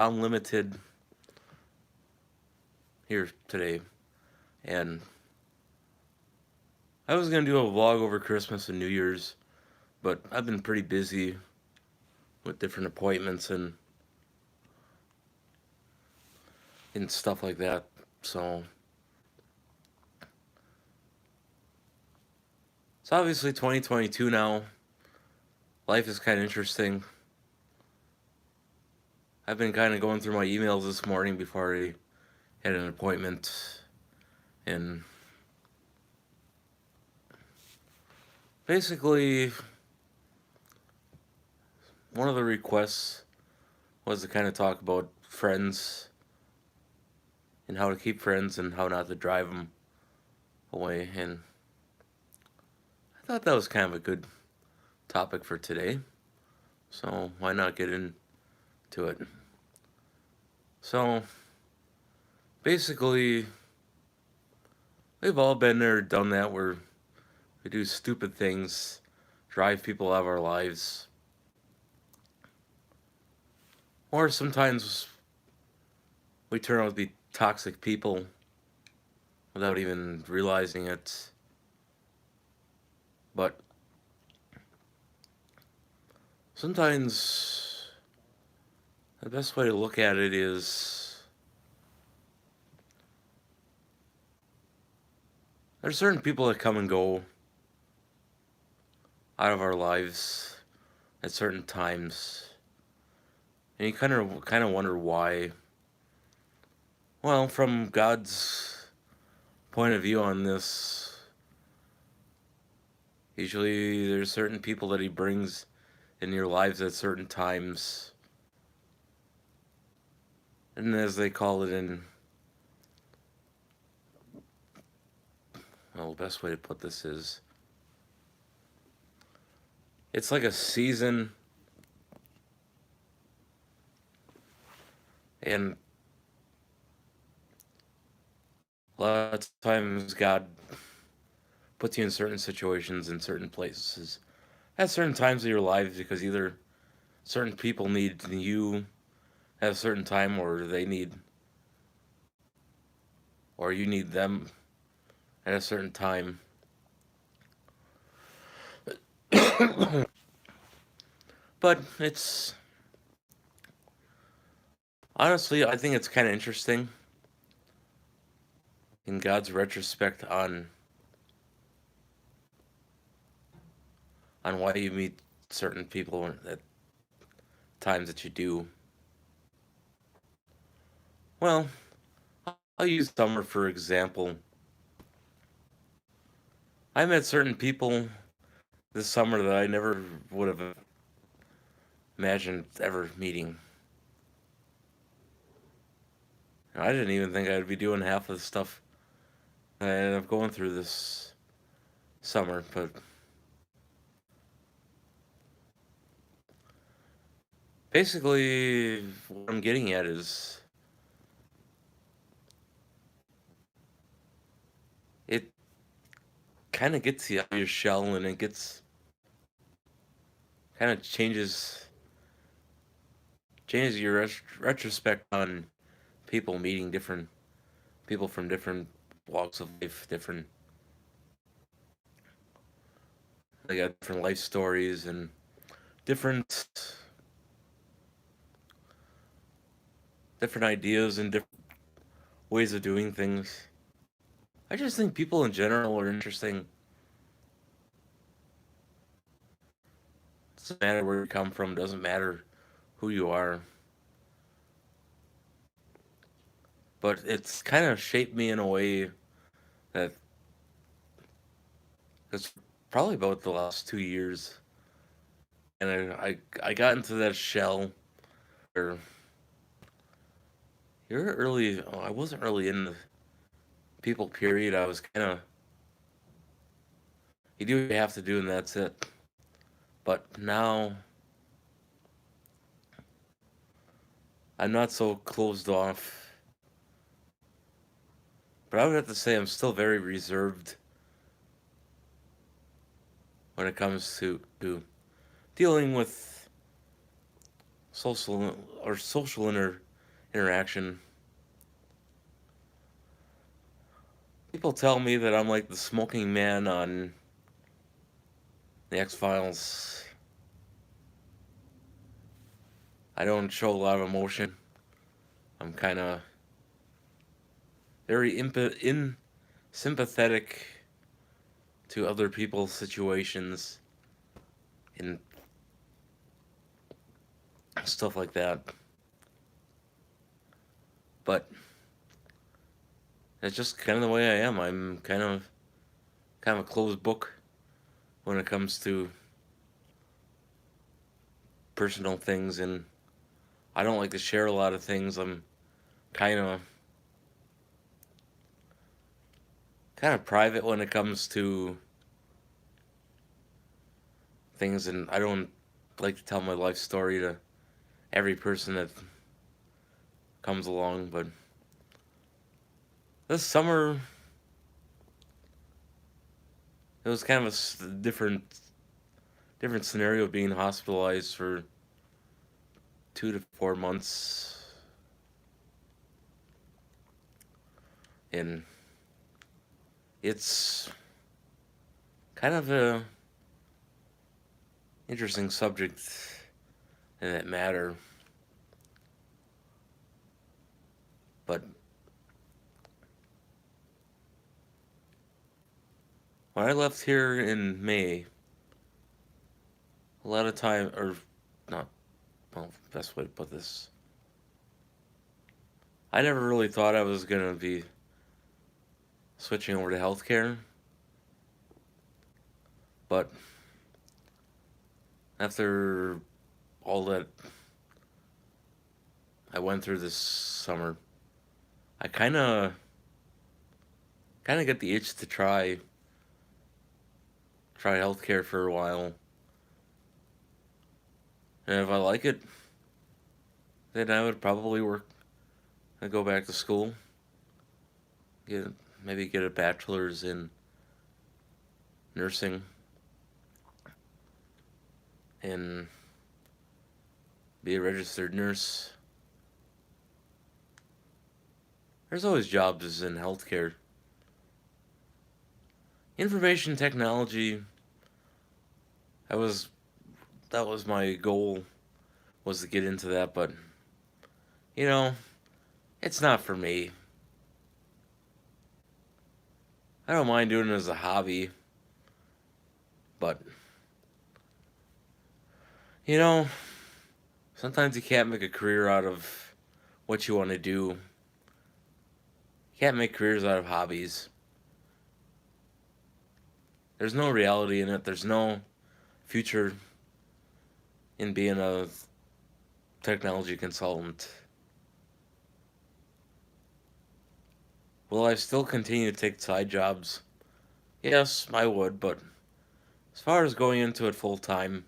unlimited here today, and I was gonna do a vlog over Christmas and New Year's, but I've been pretty busy with different appointments and stuff like that. So it's obviously 2022 now. Life is kind of interesting. I've been kind of going through my emails this morning before I had an appointment, and basically, one of the requests was to kind of talk about friends and how to keep friends and how not to drive them away. And I thought that was kind of a good topic for today. So why not get into it? So basically, we've all been there, done that, where we do stupid things, drive people out of our lives, or sometimes we turn out to be toxic people without even realizing it. But sometimes the best way to look at it is there's certain people that come and go out of our lives at certain times, and you kind of wonder why. Well, from God's point of view on this, usually there's certain people that He brings in your lives at certain times, and as they call it in, well, the best way to put this is it's like a season, and a lot of times God puts you in certain situations in certain places at certain times of your lives because either certain people need you at a certain time, or you need them at a certain time. But it's honestly, I think it's kind of interesting in God's retrospect on why you meet certain people at times that you do. Well, I'll use summer for example. I met certain people this summer that I never would have imagined ever meeting. I didn't even think I'd be doing half of the stuff I ended up going through this summer, but basically, what I'm getting at is it kind of gets you out of your shell, and it gets kind of changes your retrospect on people meeting different people from different walks of life, different they got different life stories and different different ideas and different ways of doing things. I just think people in general are interesting. It doesn't matter where you come from, doesn't matter who you are. But it's kind of shaped me in a way that it's probably about the last 2 years. And I got into that shell where you're early. Oh, I wasn't really in the people period. I was kind of, you do what you have to do and that's it. But now I'm not so closed off. But I would have to say I'm still very reserved when it comes to dealing with social social interaction. People tell me that I'm like the smoking man on the X-Files. I don't show a lot of emotion. I'm kind of very sympathetic to other people's situations and stuff like that. But it's just kind of the way I am. I'm kind of a closed book when it comes to personal things, and I don't like to share a lot of things. I'm kind of kind of private when it comes to things, and I don't like to tell my life story to every person that comes along. But this summer, it was kind of a different scenario, being hospitalized for 2 to 4 months, and it's kind of a interesting subject in that matter. But when I left here in May, a lot of time, or not, well, best way to put this, I never really thought I was gonna be switching over to healthcare, but after all that I went through this summer, I kind of get the itch to try healthcare for a while, and if I like it, then I would probably go back to school, get maybe get a bachelor's in nursing, and be a registered nurse. There's always jobs in healthcare. Information technology, that was that was my goal, was to get into that, but you know, it's not for me. I don't mind doing it as a hobby, but you know, sometimes you can't make a career out of what you want to do. You can't make careers out of hobbies. There's no reality in it. There's no future in being a technology consultant. Will I still continue to take side jobs? Yes, I would, but as far as going into it full time,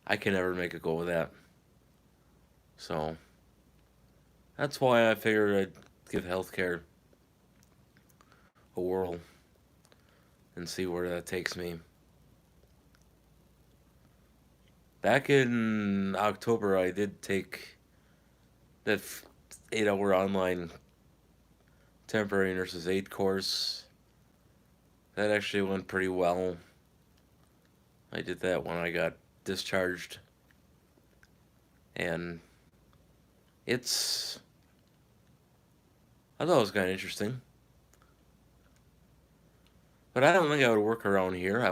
I can never make a go of that. So that's why I figured I'd give healthcare a whirl and see where that takes me. Back in October, I did take that 8 hour online temporary nurses aid course. That actually went pretty well. I did that when I got discharged, and it's I thought it was kind of interesting. But I don't think I would work around here. I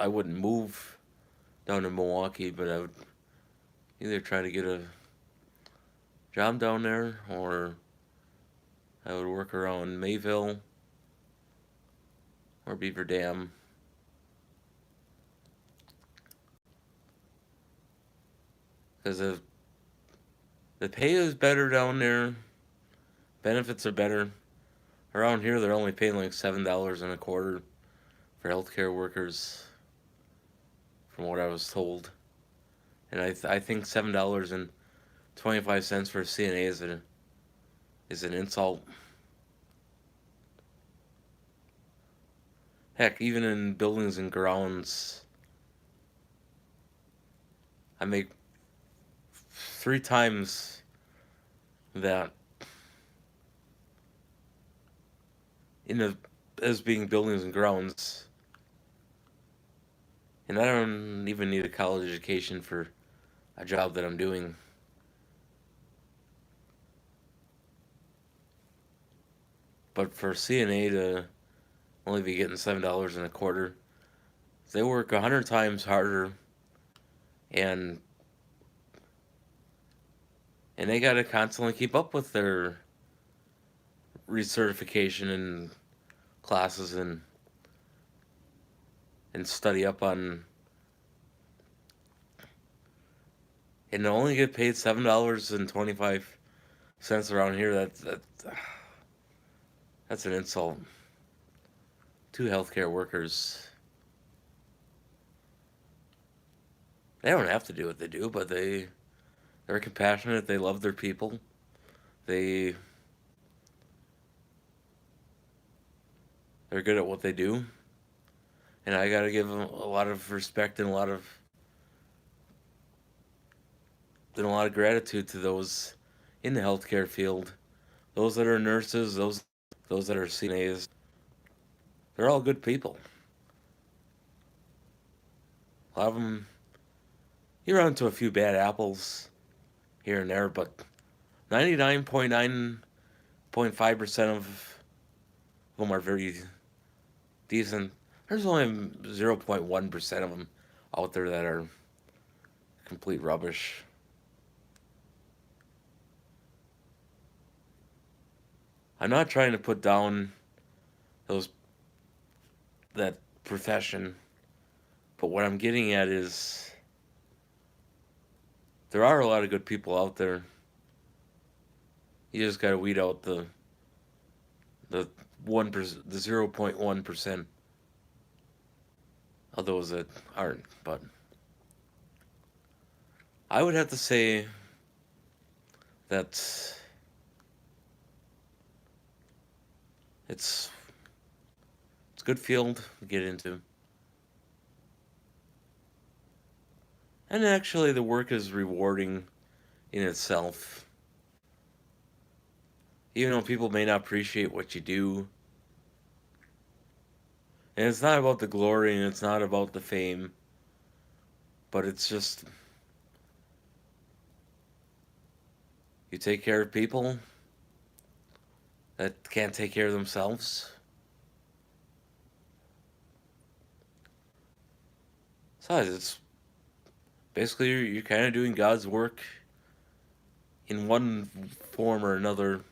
wouldn't move down to Milwaukee, but I would either try to get a job down there, or I would work around Mayville or Beaver Dam. Because the pay is better down there, benefits are better. Around here, they're only paying like $7.25 for healthcare workers, from what I was told. And I think $7.25 for a CNA is an insult. Heck, even in buildings and grounds, I make 3 times that in the as being buildings and grounds, and I don't even need a college education for a job that I'm doing. But for CNA to only be getting $7 and a quarter, they work 100 times harder, and they got to constantly keep up with their recertification and classes and study up on, and only get paid $7.25 around here. That's an insult to healthcare workers. They don't have to do what they do, but they're compassionate. They love their people. They're good at what they do, and I gotta give them a lot of respect and a lot of gratitude to those in the healthcare field, those that are nurses, those that are CNAs. They're all good people. A lot of them, you run into a few bad apples here and there, but 99.9.5% of them are very decent. There's only 0.1% of them out there that are complete rubbish. I'm not trying to put down that profession, but what I'm getting at is there are a lot of good people out there. You just gotta weed out the 1%, the 0.1% of those that aren't. But I would have to say that it's a good field to get into. And actually, the work is rewarding in itself. Even though people may not appreciate what you do. And it's not about the glory and it's not about the fame. But it's just, you take care of people that can't take care of themselves. Besides, it's basically you're kind of doing God's work in one form or another.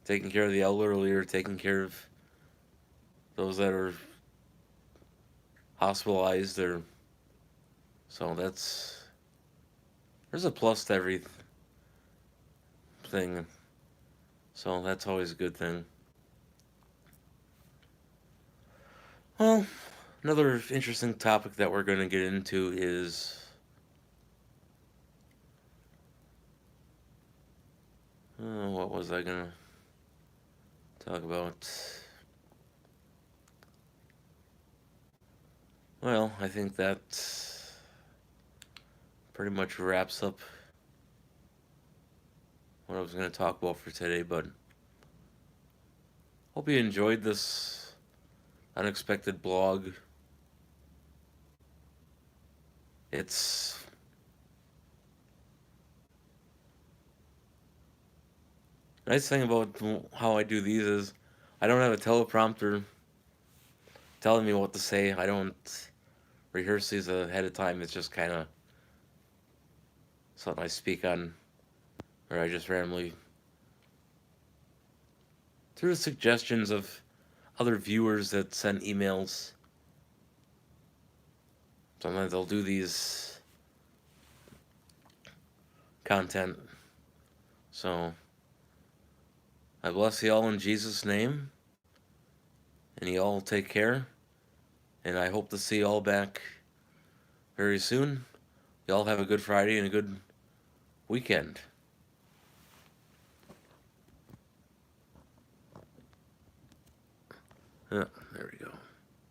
Taking care of the elderly or taking care of those that are hospitalized, or so there's a plus to everything. So that's always a good thing. Well, another interesting topic that we're going to get into is what was I going to talk about? Well, I think that pretty much wraps up what I was going to talk about for today, but hope you enjoyed this unexpected blog. It's nice thing about how I do these is I don't have a teleprompter telling me what to say. I don't rehearse these ahead of time. It's just kind of something I speak on, or I just randomly, through the suggestions of other viewers that send emails. Sometimes I'll do these content. So I bless you all in Jesus' name, and you all take care, and I hope to see you all back very soon. You all have a good Friday and a good weekend. Yeah.